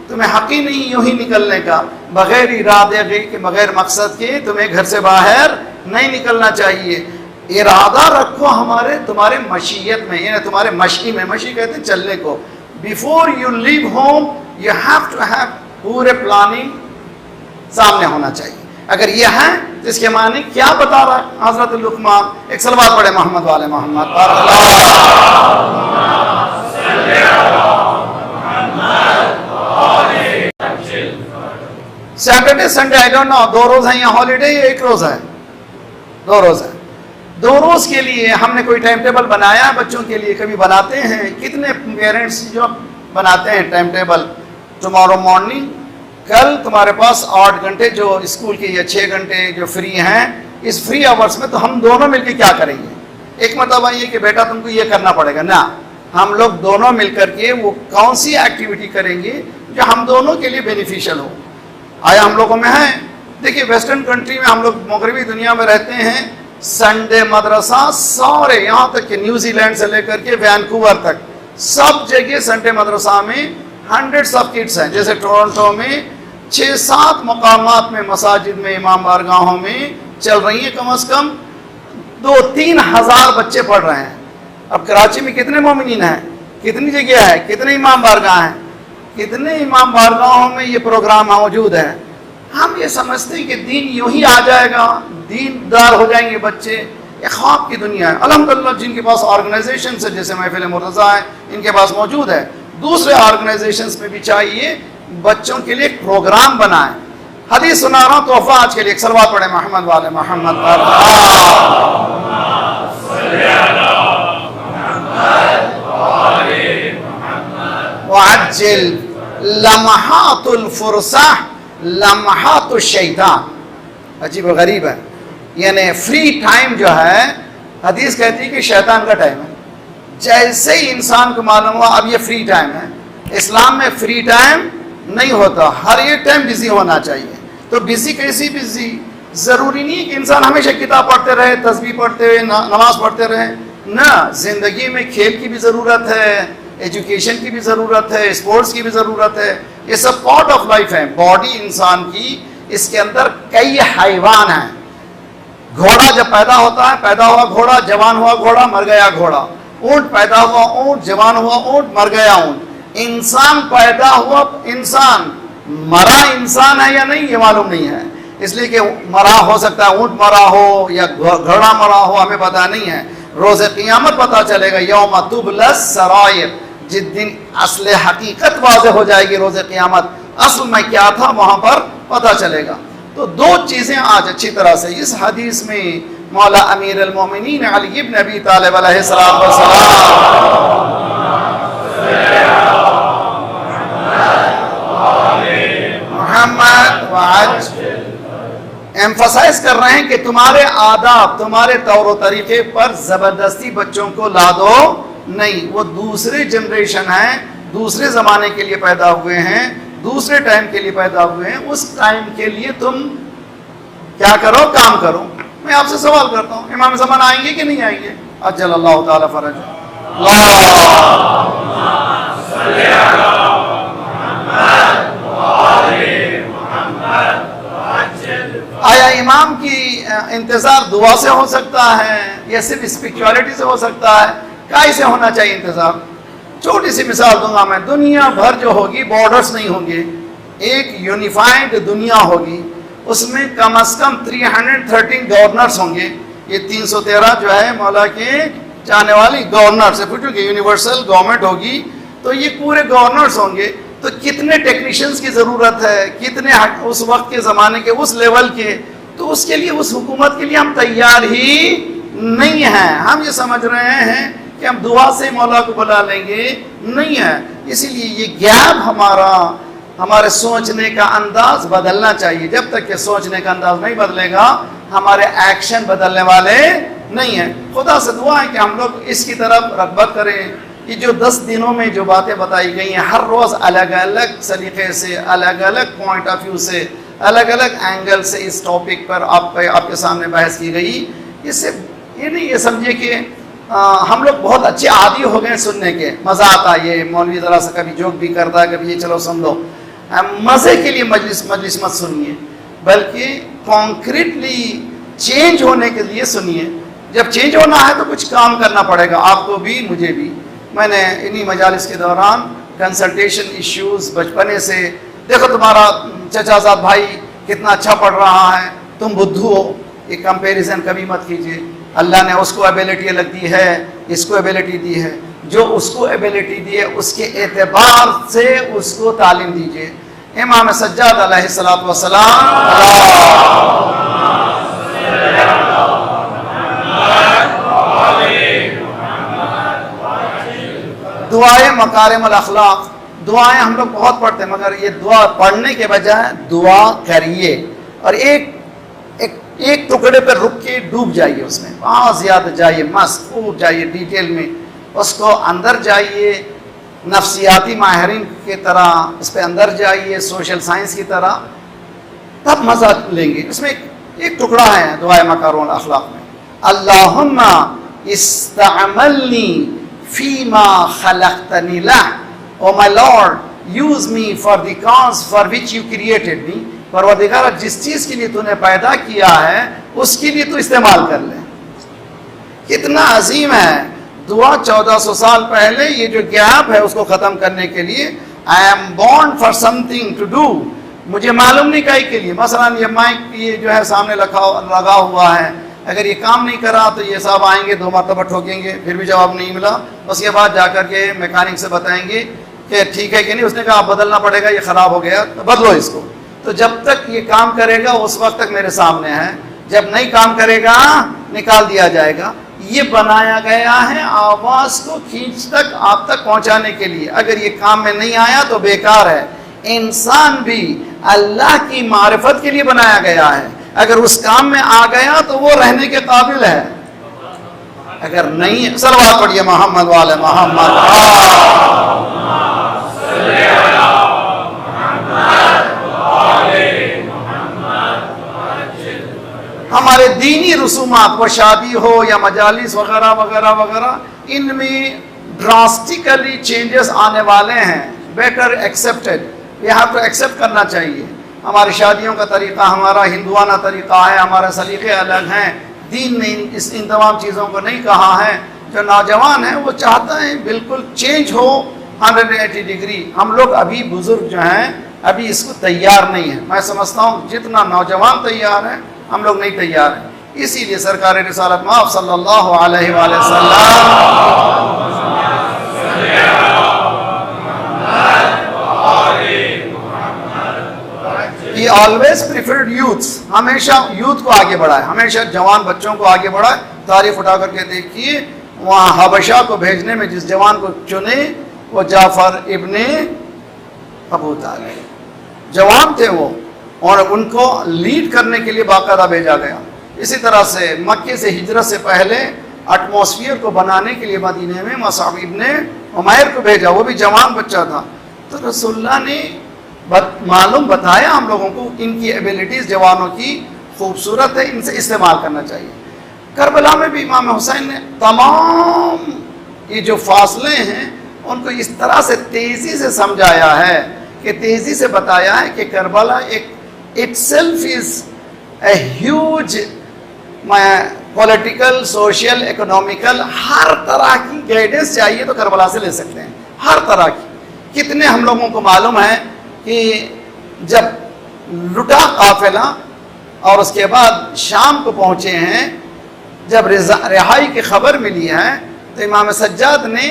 Speaker 1: तुम्हें हक ही नहीं यूँ ही निकलने का, बग़ैर इरादे के, बग़ैर मकसद के तुम्हें घर से बाहर नहीं निकलना चाहिए। इरादा रखो हमारे तुम्हारे मशीयत में, यानी तुम्हारे मशी में, मशी कहते हैं चलने को। Before you leave home you have to have पूरे प्लानिंग सामने होना चाहिए। अगर ये है तो इसके माने क्या बता रहा है हजरत लुकमान? एक सलवात पढ़े मोहम्मद वाले Mohammad Saturday Sunday I don't know, 2 रोज है या हॉलीडे या 1 रोज है? 2 रोज है। 2 रोज के लिए हमने कोई टाइम टेबल बनाया है बच्चों के लिए? कभी बनाते हैं? कितने पेरेंट्स जो बनाते हैं टाइम टेबल? टुमारो मॉर्निंग, कल तुम्हारे पास 8 घंटे जो स्कूल के या 6 घंटे जो फ्री हैं, इस फ्री आवर्स में तो हम दोनों मिलकर क्या करेंगे? एक मतलब ये कि बेटा तुमको ये करना पड़ेगा ना, हम लोग दोनों मिलकर के वो कौन सी एक्टिविटी करेंगे जो हम दोनों के लिए बेनिफिशियल हो। आया हम लोगों में है? देखिए वेस्टर्न कंट्री में हम लोग मगरबी दुनिया में रहते हैं, संडे मदरसा सारे, यहाँ तक कि न्यूजीलैंड से लेकर के वैंकूवर तक सब जगह संडे मदरसा में हंड्रेड्स ऑफ किड्स हैं। जैसे टोरंटो में 6-7 मकामात में मसाजिद में इमाम बारगाहों में चल रही है, कम से कम 2-3 हज़ार बच्चे पढ़ रहे हैं। अब कराची में कितने मोमिनीन हैं, कितनी जगह है, कितने इमाम बारगाह हैं, कितने इमाम बारगाहों में ये प्रोग्राम मौजूद है। हम ये समझते हैं कि दीन यूं ही आ जाएगा, दीनदार हो जाएंगे बच्चे, ये ख्वाब की दुनिया है। अल्हम्दुलिल्लाह जिनके पास ऑर्गेनाइजेशन है जैसे महफिल मुर्तज़ा है, इनके पास मौजूद है। दूसरे ऑर्गेनाइजेशंस में भी चाहिए बच्चों के लिए एक प्रोग्राम बनाएं। हदीस सुना रहा हूँ तोहफा आज के लिए, एक सलवात पढ़े मोहम्मद वाले मोहम्मद वअज्जिल लम्हातुल फुरसा लम्हातुल शैतान। अजीब व गरीब है, यानी फ्री टाइम जो है हदीस कहती है कि शैतान का टाइम है। जैसे ही इंसान को मालूम हुआ अब ये फ्री टाइम है, इस्लाम में फ्री टाइम नहीं होता, हर एक टाइम बिजी होना चाहिए। तो बिजी कैसी बिजी? जरूरी नहीं है कि इंसान हमेशा किताब पढ़ते रहे, तस्बीह पढ़ते हुए नमाज पढ़ते रहे ना, जिंदगी में खेल की भी ज़रूरत है, एजुकेशन की भी ज़रूरत है, स्पोर्ट्स की भी ज़रूरत है। ये सब पार्ट ऑफ लाइफ है। बॉडी इंसान की, इसके अंदर कई हैवान हैं। घोड़ा जब पैदा होता है, पैदा हुआ घोड़ा, जवान हुआ घोड़ा, मर गया घोड़ा। ऊंट पैदा हुआ ऊंट, जवान हुआ ऊंट, मर गया ऊंट। इंसान पैदा हुआ इंसान, मरा इंसान है या नहीं ये मालूम नहीं है। इसलिए कि मरा हो सकता है, ऊंट मरा हो या घोड़ा मरा हो, हमें पता नहीं है। रोज़े क़ियामत पता चलेगा, यौम तुबलस सराइर, जिस दिन असले हकीकत वाज़ेह हो जाएगी। रोज़े क़ियामत असल में क्या था वहाँ पर पता चलेगा। तो 2 चीज़ें आज अच्छी तरह से इस हदीस में मौला अमीर अल मोमिनीन अली इब्न अबी तालिब अलैहिस्सलाम एम्फसाइज कर रहे हैं कि तुम्हारे आदाब, तुम्हारे तौर तरीके पर जबरदस्ती बच्चों को ला दो नहीं। वो दूसरे जनरेशन है, दूसरे ज़माने के लिए पैदा हुए हैं, दूसरे टाइम के लिए पैदा हुए हैं। उस टाइम के लिए तुम क्या करो, काम करो। मैं आपसे सवाल करता हूँ, इमाम ज़मान आएंगे कि नहीं आएंगे? अज्जल अल्लाह ताला फरज। आया इमाम की इंतज़ार दुआ से हो सकता है या सिर्फ स्पिरिचुअलिटी से हो सकता है? काय से होना चाहिए इंतज़ार? छोटी सी मिसाल दूंगा मैं। दुनिया भर जो होगी, बॉर्डर्स नहीं होंगे, एक यूनिफाइड दुनिया होगी। उसमें कम से कम 313 गवर्नर्स होंगे। ये 313 जो है मौला के चाहने वाली गवर्नर से पूछो कि यूनिवर्सल गवर्नमेंट होगी, तो ये पूरे गवर्नर्स होंगे। तो कितने टेक्नीशियंस की ज़रूरत है, कितने उस वक्त के ज़माने के उस लेवल के, तो उसके लिए, उस हुकूमत के लिए हम तैयार ही नहीं हैं। हम ये समझ रहे हैं कि हम दुआ से मौला को बुला लेंगे, नहीं है। इसीलिए ये गैप हमारे सोचने का अंदाज बदलना चाहिए। जब तक कि सोचने का अंदाज नहीं बदलेगा, हमारे एक्शन बदलने वाले नहीं है। खुदा से दुआ है कि हम लोग इसकी तरफ रग़बत करें कि जो 10 दिनों में जो बातें बताई गई हैं, हर रोज़ अलग अलग सलीक़े से, अलग अलग पॉइंट ऑफ व्यू से, अलग अलग एंगल से इस टॉपिक पर आपके सामने बहस की गई। इससे ये नहीं ये समझिए कि हम लोग बहुत अच्छे आदी हो गए सुनने के, मज़ा आता है। ये मौलवी ज़रा सा कभी जोक भी करता है, कभी ये चलो सुन लो। मज़े के लिए मजलिस मत सुनिए, बल्कि कॉन्क्रीटली चेंज होने के लिए सुनिए। जब चेंज होना है तो कुछ काम करना पड़ेगा, आपको भी मुझे भी। मैंने इन्हीं मजालिस के दौरान कंसल्टेशन इश्यूज़ बचपने से, देखो तुम्हारा चचाजाद भाई कितना अच्छा पढ़ रहा है, तुम बुद्धू हो। ये कंपैरिजन कभी मत कीजिए। अल्लाह ने उसको एबिलिटी अलग दी है, इसको एबिलिटी दी है। जो उसको एबिलिटी दी है उसके एतबार से उसको तालीम दीजिए। इमाम सज्जाद अलैहिस्सलातु वस्सलाम, दुआए मकारिमुल अखलाक, दुआएं हम लोग बहुत पढ़ते हैं, मगर ये दुआ पढ़ने के बजाय दुआ करिए और एक टुकड़े पर रुक के डूब जाइए उसमें, बहुत ज़्यादा जाइए, मस्त खूब जाइए, डिटेल में उसको अंदर जाइए, नफ्सियाती माहिरीन की तरह इस पर अंदर जाइए, सोशल साइंस की तरह, तब मज़ा लेंगे। इसमें एक टुकड़ा है दुआए मकारिमुल अखलाक में, अल्लाहुम्मा इस्तअमलनी फीमा खलक़तनी लह, oh my Lord use me for the cause for which you created मी। परवरदिगार, जिस चीज के लिए तूने पैदा किया है उसके लिए तू इस्तेमाल कर ले। कितना अजीम है दुआ। 1400 साल पहले ये जो गैप है उसको खत्म करने के लिए, I am born for something to do, मुझे मालूम नहीं कहीं के लिए। मसलन ये माइक ये जो है सामने लगा हुआ है, अगर ये काम नहीं करा तो ये साहब आएंगे, 2 मरतबा ठोकेंगे, फिर भी जवाब नहीं मिला, उसके बाद जाकर के मैकेनिक से बताएंगे कि ठीक है कि नहीं। उसने कहा बदलना पड़ेगा, ये ख़राब हो गया तो बदलो इसको। तो जब तक ये काम करेगा उस वक्त तक मेरे सामने है, जब नहीं काम करेगा निकाल दिया जाएगा। ये बनाया गया है आवाज़ को खींच तक आप तक पहुंचाने के लिए। अगर ये काम में नहीं आया तो बेकार है। इंसान भी अल्लाह की मारिफत के लिए बनाया गया है, अगर उस काम में आ गया तो वो रहने के काबिल है, अगर नहीं, सलवात पढ़िए मोहम्मद वाले मोहम्मद। हमारे दीनी रसूमात, वो शादी हो या मजालिस वगैरह वगैरह वगैरह, इनमें ड्रास्टिकली चेंजेस आने वाले हैं। बेटर एक्सेप्टेड, ये हैव टू एक्सेप्ट करना चाहिए। हमारी शादियों का तरीक़ा हमारा हिंदुआना तरीक़ा है, हमारे सलीक़े अलग हैं। दीन ने इन तमाम चीज़ों को नहीं कहा है। जो नौजवान है वो चाहता है बिल्कुल चेंज हो 180 डिग्री। हम लोग अभी बुज़ुर्ग जो हैं अभी इसको तैयार नहीं है। मैं समझता हूँ जितना नौजवान तैयार है हम लोग नहीं तैयार हैं। इसीलिए सरकार रिसालत मआब सल्लल्लाहु अलैहि वसल्लम He always preferred youths, हमेशा यूथ को आगे बढ़ाए, हमेशा जवान बच्चों को आगे बढ़ाए। तारीफ उठा करके देखिए, वहाँ हबशा को भेजने में जिस जवान को चुने वो जाफर इब्ने अबू तालिब जवान थे वो, और उनको लीड करने के लिए बाकायदा भेजा गया। इसी तरह से मक्के से हिजरत से पहले एटमॉस्फेयर को बनाने के लिए मदीने में मुसअब इब्ने उमैर को भेजा, वो भी जवान बच्चा था। तो रसूलुल्लाह ने मालूम बताया हम लोगों को इनकी एबिलिटीज़ जवानों की खूबसूरत है, इनसे इस्तेमाल करना चाहिए। करबला में भी इमाम हुसैन ने तमाम ये जो फासले हैं उनको इस तरह से तेज़ी से समझाया है कि तेज़ी से बताया है कि करबला एक itself is a huge political, social, economical, हर तरह की गाइडेंस चाहिए तो करबला से ले सकते हैं, हर तरह की। कितने हम लोगों को मालूम है कि जब लुटा काफिला और उसके बाद शाम को पहुँचे हैं, जब रिहाई की खबर मिली है तो इमाम सज्जाद ने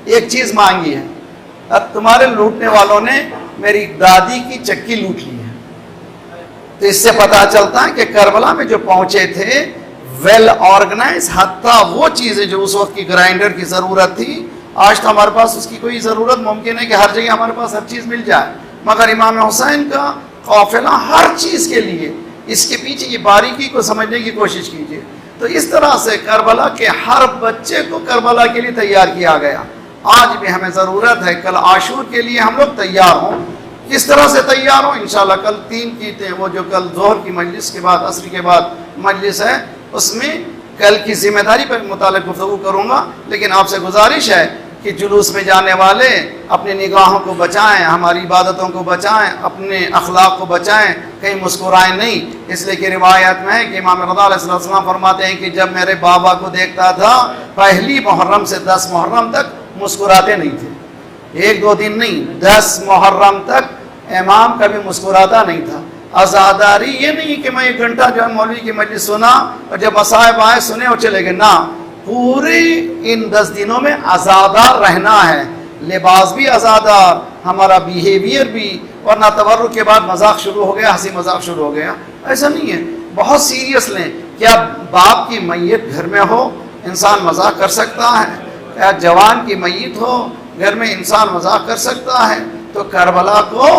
Speaker 1: एक चीज़ मांगी है, अब तुम्हारे लूटने वालों ने मेरी दादी की चक्की लूट ली है। तो इससे पता चलता है कि करबला में जो पहुंचे थे वेल ऑर्गेनाइज, हत्ता वो चीज़ें जो उस वक्त की ग्राइंडर की ज़रूरत थी, आज तो हमारे पास उसकी कोई ज़रूरत मुमकिन है कि हर जगह हमारे पास हर चीज़ मिल जाए, मगर इमाम हुसैन का काफिला हर चीज़ के लिए, इसके पीछे ये बारीकी को समझने की कोशिश कीजिए। तो इस तरह से करबला के हर बच्चे को करबला के लिए तैयार किया गया। आज भी हमें ज़रूरत है कल आशूर के लिए हम लोग तैयार हों। किस तरह से तैयार हो? इंशाल्लाह कल 3 कीते, वो जो कल जोहर की मजलिस के बाद असर के बाद मजलिस है उसमें कल की जिम्मेदारी पर मुतालिक गुफ्तगू करूँगा। लेकिन आपसे गुजारिश है कि जुलूस में जाने वाले अपनी निगाहों को बचाएं, हमारी इबादतों को बचाएं, अपने अखलाक को बचाएं, कहीं मुस्कुराएं नहीं। इसलिए कि रिवायत में है कि इमाम रज़ा अलैहि सल्लम फरमाते हैं कि जब मेरे बाबा को देखता था पहली मुहर्रम से 10 मुहर्रम तक मुस्कुराते नहीं थे। 1-2 दिन नहीं, 10 मुहर्रम तक इमाम कभी मुस्कुराता नहीं था। आज़ादारी ये नहीं कि मैं 1 घंटा जो है मौलवी की मजलिस सुना और जब मसाहिब आए सुने और चले गए, ना, पूरे इन 10 दिनों में आज़ादार रहना है। लिबास भी आज़ादार, हमारा बिहेवियर भी, वरना तबर्रुक के बाद मजाक शुरू हो गया, हंसी मजाक शुरू हो गया, ऐसा नहीं है। बहुत सीरियस लें। क्या बाप की मैयत घर में हो इंसान मजाक कर सकता है? क्या जवान की मैयत हो घर में इंसान मजाक कर सकता है? तो करबला को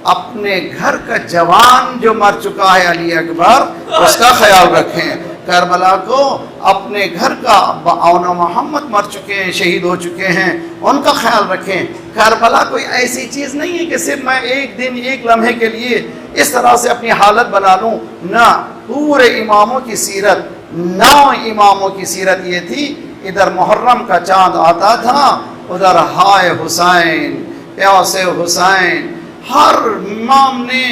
Speaker 1: अपने घर का जवान जो मर चुका है अली अकबर, उसका ख्याल रखें। करबला को अपने घर का औना मोहम्मद मर चुके हैं, शहीद हो चुके हैं, उनका ख्याल रखें। करबला कोई ऐसी चीज़ नहीं है कि सिर्फ मैं एक दिन एक लम्हे के लिए इस तरह से अपनी हालत बना लूँ, ना। पूरे इमामों की सीरत, 9 इमामों की सीरत ये थी, इधर मुहर्रम का चाँद आता था, उधर हाय हुसैन, प्यासे हुसैन। हर इमाम ने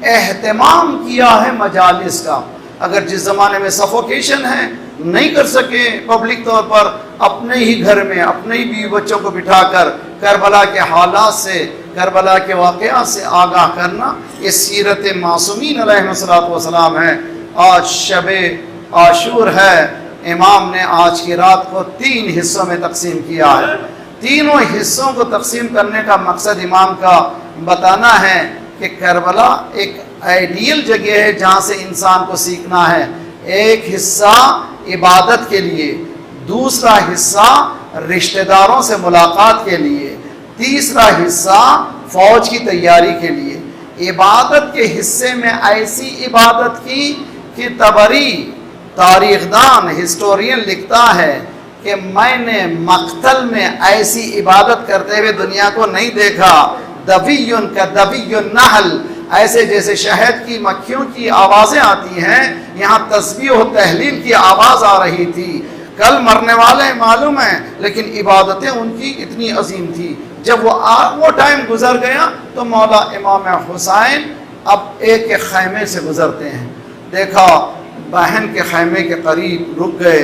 Speaker 1: एहतमाम किया है मजालिस का। अगर जिस ज़माने में सफोकेशन है, नहीं कर सके पब्लिक तौर पर, अपने ही घर में अपने ही बीवी बच्चों को बिठाकर करबला के हालात से, करबला के वाक़या से आगाह करना, ये सीरत मासूमीन अलैहिस्सलाम है। आज शबे आशूर है, इमाम ने आज की रात को 3 हिस्सों में तकसीम किया है। तीनों हिस्सों को तकसीम करने का मकसद इमाम का बताना है कि करबला एक आइडियल जगह है जहाँ से इंसान को सीखना है। एक हिस्सा इबादत के लिए, दूसरा हिस्सा रिश्तेदारों से मुलाकात के लिए, तीसरा हिस्सा फौज की तैयारी के लिए। इबादत के हिस्से में ऐसी इबादत की कि तबरी तारीखदान हिस्टोरियन लिखता है कि मैंने मक्तल में ऐसी इबादत करते हुए दुनिया को नहीं देखा। दबियुन का दबियुन नहल, ऐसे जैसे शहद की मक्खियों की आवाज़ें आती हैं, यहाँ तस्बीह और तहलील की आवाज़ आ रही थी। कल मरने वाले मालूम है, लेकिन इबादतें उनकी इतनी अजीम थी। जब वो टाइम गुजर गया तो मौला इमाम हुसैन अब एक के खैमे से गुजरते हैं। देखा बहन के खैमे के करीब रुक गए,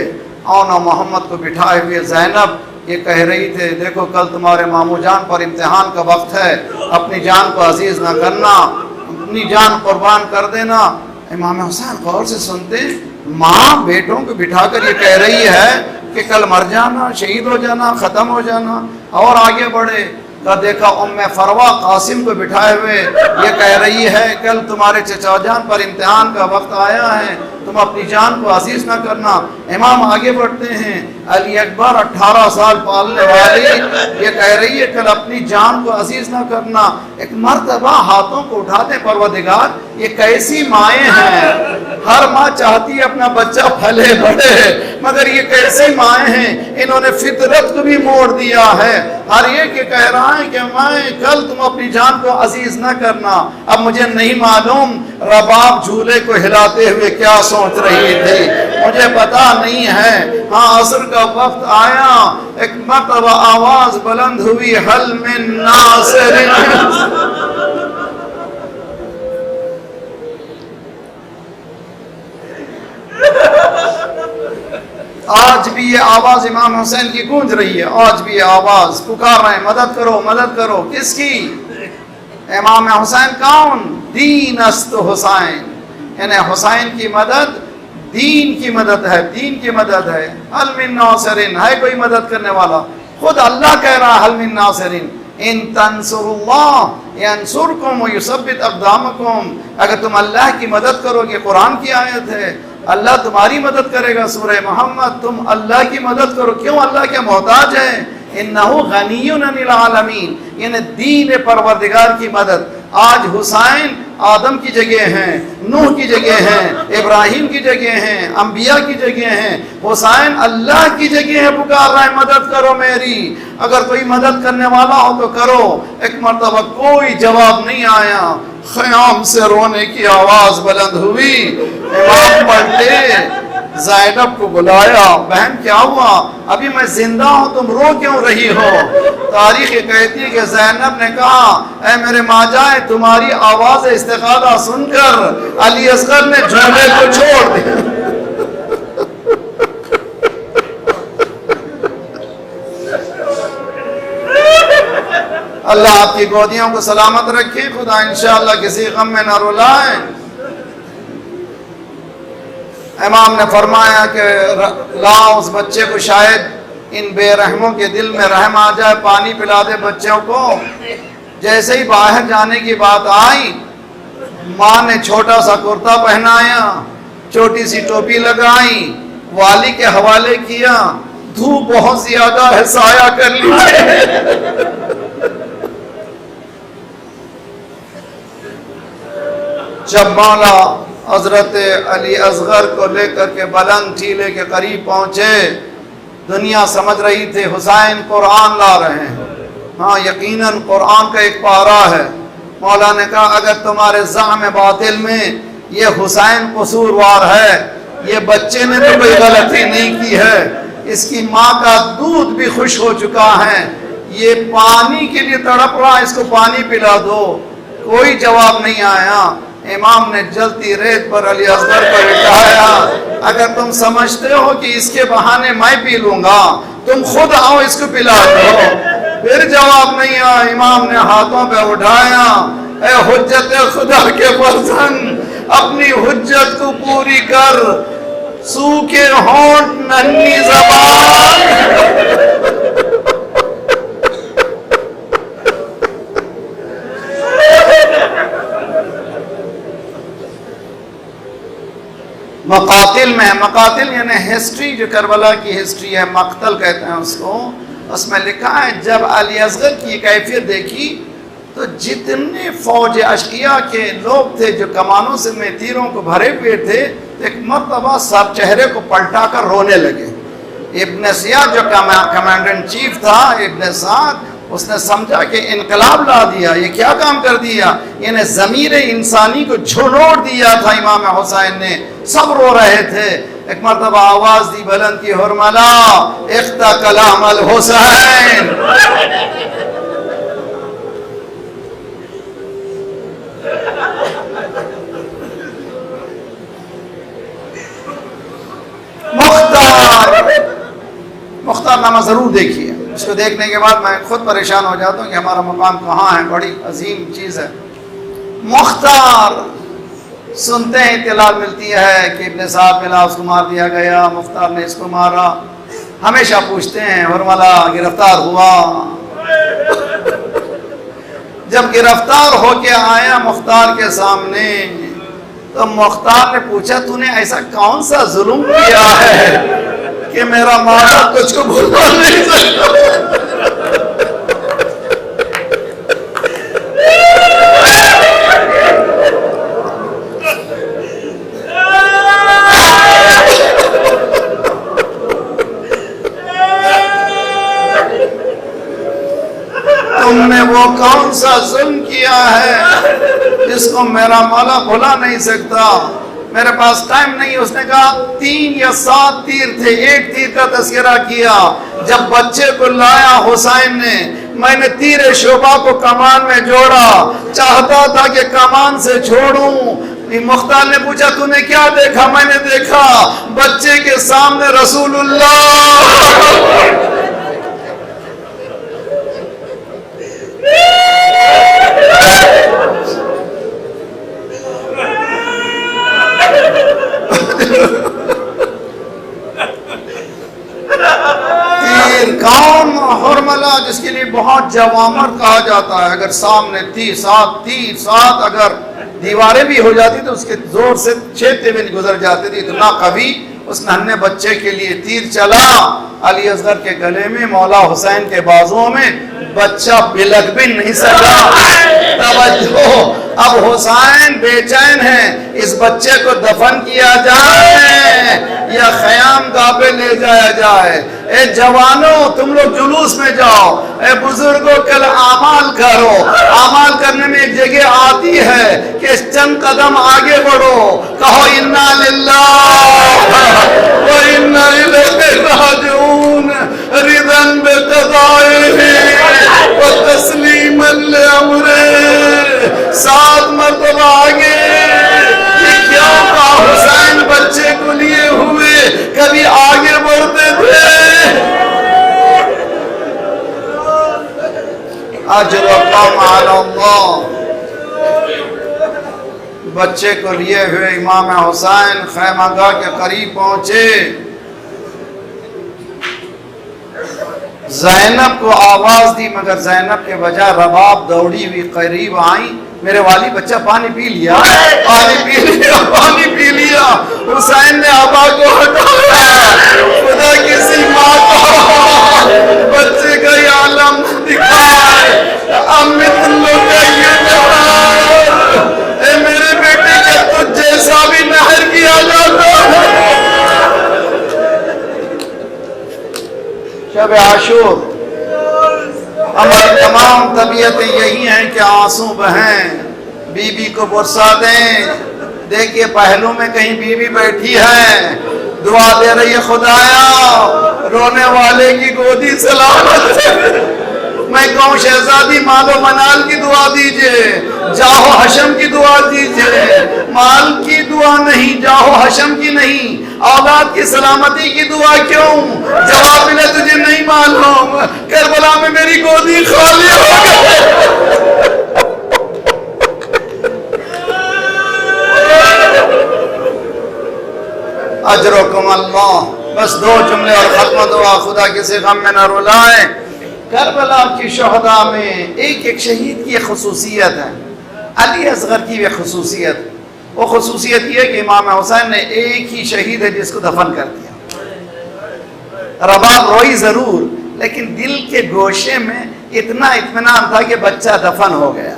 Speaker 1: औना मोहम्मद को बिठाए हुए ज़ैनब ये कह रही थे, देखो कल तुम्हारे मामू जान पर इम्तिहान का वक्त है, अपनी जान को अजीज़ ना करना, अपनी जान कुर्बान कर देना। इमाम हुसैन गौर से सुनते, माँ बेटों को बिठाकर ये कह रही है कि कल मर जाना, शहीद हो जाना, ख़त्म हो जाना, और आगे बढ़े तो देखा उम्मे फरवा कासिम को बिठाए हुए ये कह रही है कल तुम्हारे चचा जान पर इम्तिहान का वक्त आया है, तुम अपनी जान को अजीज न करना। इमाम आगे बढ़ते हैं, अली अकबर 18 साल पालने वाली ये कह रही है कल अपनी जान को अजीज न करना। एक मर्तबा हाथों को उठाते, परवरदिगार ये कैसी माएँ हैं, हर माँ चाहती है अपना बच्चा फले बढ़े, मगर ये कैसी माएँ हैं, इन्होंने फितरत को भी मोड़ दिया है। हर एक ये कह रहा है कि मैं कल तुम अपनी जान को अजीज न करना। अब मुझे नहीं मालूम रबाब झूले को हिलाते हुए क्या सोच रही थी, मुझे पता नहीं है। हाँ, असर का वक्त आया, एक मर्तबा आवाज बुलंद हुई, हल मिन नासिरिन। आज भी ये आवाज इमाम हुसैन की गूंज रही है, आज भी ये आवाज पुकार रहे हैं, मदद करो, मदद करो। किसकी? इमाम हुसैन कौन? दीन अस्त हुसैन, यानी हुसैन की मदद दीन की मदद है, दीन की मदद है। हल मिन नासिरिन, है कोई मदद करने वाला? खुद अल्लाह कह रहा है हल मिन नासिरिन, इन तंसुरुल्लाह यंसुरकुम व युसब्बित अक़दामकुम। अगर तुम अल्लाह की मदद करोगे, कुरान की आयत है, अल्लाह तुम्हारी मदद करेगा। सूरह मोहम्मद, तुम अल्लाह की मदद करो। क्यों? अल्लाह के मोहताज है। इन्नहु गनियुन अनिल आलमीन, यानी दीन परवरदिगार की मदद। आज हुसैन आदम की जगह हैं, नूह की जगह हैं, इब्राहिम की जगह हैं, अंबिया की जगह हैं। हुसैन अल्लाह की जगह है, पुकार रहा है मदद करो मेरी। अगर कोई मदद करने वाला हो तो करो। एक मरतबा कोई जवाब नहीं आया, ख़याम से रोने की आवाज बुलंद हुई। इमाम पलटे, ज़ैनब को बुलाया, बहन क्या हुआ? अभी मैं जिंदा हूँ, तुम रो क्यों रही हो? तारीख कहती है कि ज़ैनब ने कहा, ऐ मेरे माजाए, तुम्हारी आवाज़ इस्तिग़ासा सुनकर अली असगर ने झूले को छोड़ दिया। अल्लाह आपकी गोदियों को सलामत रखे, खुदा इंशाअल्लाह किसी गम में न रुलाए। इमाम ने फरमाया कि लाओ उस बच्चे को, शायद इन बेरहमों के दिल में रहम आ जाए, पानी पिला दे बच्चों को। जैसे ही बाहर जाने की बात आई, माँ ने छोटा सा कुर्ता पहनाया, छोटी सी टोपी लगाई, वाली के हवाले किया। धूप बहुत ज्यादा है, साया कर लिया। जब मौला हजरत अली असगर को लेकर के बुलंद टीले के करीब पहुंचे, दुनिया समझ रही थी हुसैन कुरान ला रहे हैं। हाँ, यकीनन कुरान का एक पारा है। मौला ने कहा, अगर तुम्हारे ज़ाम बातिल में ये हुसैन कसूरवार है, ये बच्चे ने तो कोई गलती नहीं की है, इसकी माँ का दूध भी खुश हो चुका है, ये पानी के लिए तड़प रहा, इसको पानी पिला दो। कोई जवाब नहीं आया। इमाम ने जलती रेत पर अली असगर को बिठाया। अगर तुम समझते हो कि इसके बहाने मैं पी लूंगा, तुम खुद आओ इसको पिला दो। फिर जवाब नहीं आया। इमाम ने हाथों पे उठाया, ए हुज्जत खुदा के फर्जंद, अपनी हुज्जत को पूरी कर, सूखे होंठ नन्ही ज़बान। मकातिल में, मकातिल यानी हिस्ट्री, जो करबला की हिस्ट्री है, मक्तल कहते हैं उसको, उसमें लिखा है जब अली असगर की कैफियत देखी तो जितने फौज अशकिया के लोग थे जो कमानों से में तीरों को भरे हुए थे, तो एक मरतबा सब चेहरे को पलटा कर रोने लगे। इब्न सियाद जो कमांडर इन चीफ था, इब्न साद, उसने समझा कि इनकलाब ला दिया, ये क्या काम कर दिया, यानी ज़मीर इंसानी को झुनोड़ दिया था इमाम हुसैन ने। सब रो रहे थे। एक मरतबा आवाज दी बुलंद की, हुरमला इख्ता कलाम अल हुसैन। मुख्तार नामा जरूर देखिए। इसको देखने के बाद मैं खुद परेशान हो जाता हूँ कि हमारा मकाम कहाँ है। बड़ी अजीम चीज़ है। मुख्तार सुनते हैं इत्तला मिलती है कि इब्ने साहब मिला, उसको मार दिया गया, मुख्तार ने इसको मारा। हमेशा पूछते हैं, हुरमला गिरफ्तार हुआ? जब गिरफ्तार होके आया मुख्तार के सामने, तो मुख्तार ने पूछा, तूने ऐसा कौन सा जुल्म किया है कि मेरा माता तुझको भुला नहीं सकता? तुमने वो कौन सा जुल्म किया है जिसको मेरा मौला भुला नहीं सकता? मेरे पास टाइम नहीं। उसने कहा 3 या 7 तीर थे, एक तीर का तस्करा किया। जब बच्चे को लाया हुसैन ने, मैंने तीर शोभा को कमान में जोड़ा, चाहता था कि कमान से छोड़ूं। मुख्तार ने पूछा, तूने क्या देखा? मैंने देखा बच्चे के सामने रसूलुल्लाह। कौन हुरमला, जिसके लिए बहुत जवामर कहा जाता है, अगर सामने तीर साथ अगर दीवारें भी हो जाती तो उसके जोर से 6 तेवन गुजर जाते थे। इतना कभी उस नन्हे बच्चे के लिए तीर चला। अली असगर के गले में, मौला हुसैन के बाजुओं में, बच्चा बिलक भी नहीं सका। तवज्जो, अब हुसैन बेचैन है, इस बच्चे को दफन किया जाए या ख़याम गाह पे ले जाया जाए। ए जवानों, तुम लोग जुलूस में जाओ। ए बुजुर्गों, कल आमाल करो। आमाल करने में एक जगह आती है कि चंद कदम आगे बढ़ो, कहो इन्ना लिल्लाह व इन्ना इलैहि राजिऊन, रिदन बिक़ज़ाइहि व तस्लीमन लिअम्रिहि। 7 मरतबा आगे। ये क्या था? हुसैन बच्चे को लिए हुए कभी आगे बढ़ते थे। अजरुकुम अला अल्लाह। बच्चे को लिए हुए इमाम हुसैन खैमागाह के करीब पहुंचे। ज़ैनब को आवाज दी, मगर ज़ैनब के बजाय रबाब दौड़ी हुई करीब आई। मेरे वाली बच्चा पानी पी लिया, पानी पी लिया, पानी पी लिया। हुसैन ने आबा को हटाया। खुदा किसी माँ को बच्चे का ये आलम दिखाए। अमित लोग मेरे बेटे के तुझ जैसा भी नहर किया जाता है। शब आशूर हमारी तमाम तबीयतें यही हैं कि आंसू बहें, बीबी को बुरसा दें। देखिए पहलू में कहीं बीबी बैठी है, दुआ दे रही है, खुदाया रोने वाले की गोदी सलामत। मैं कहूँ शहजादी मालो मनाल की दुआ दीजिए, जाहो हशम की दुआ दीजिए। माल की दुआ नहीं, जाहो हशम की नहीं, औलाद की सलामती की दुआ क्यों? जवाब मिले तुझे नहीं मालूम, करबला में मेरी गोदी खाली हो गई। अजरकुम अल्लाह। बस 2 जुमले और खत्म दुआ, खुदा किसी गम में न रुलाए। करबला की शहदा में एक एक शहीद की खसूसियत है, अली असगर की भी खसूसियत। वो खसूसियत ये कि इमाम हुसैन ने एक ही शहीद है जिसको दफन कर दिया। रबाब रोई जरूर, लेकिन दिल के गोशे में इतना इत्मीनान था कि बच्चा दफन हो गया,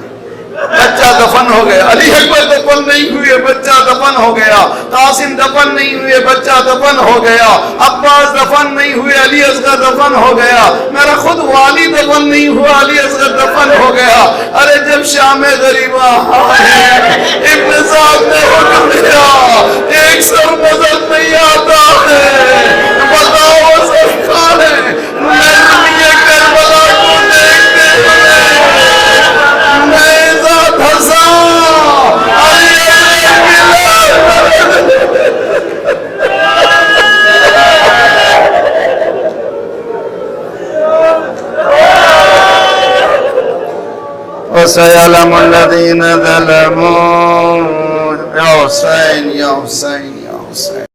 Speaker 1: बच्चा दफन हो गया। अली अकबर दफन नहीं हुए, बच्चा दफन हो गया। कासिम दफन नहीं हुए, बच्चा दफन हो गया। अब्बास दफन नहीं हुए, अली असगर दफन हो गया। मेरा खुद वाली दफन नहीं हुआ, अली असगर दफन हो गया। अरे जब शाम गरीबा इब्न साहब ने हुक्म दिया, एक सर नजर नहीं आता है, बताओ सरकार है। मैं करबला को देखते हुए सयअलमुल्लज़ीना ज़लमू या हुसैन या हुसैन या हुसैन।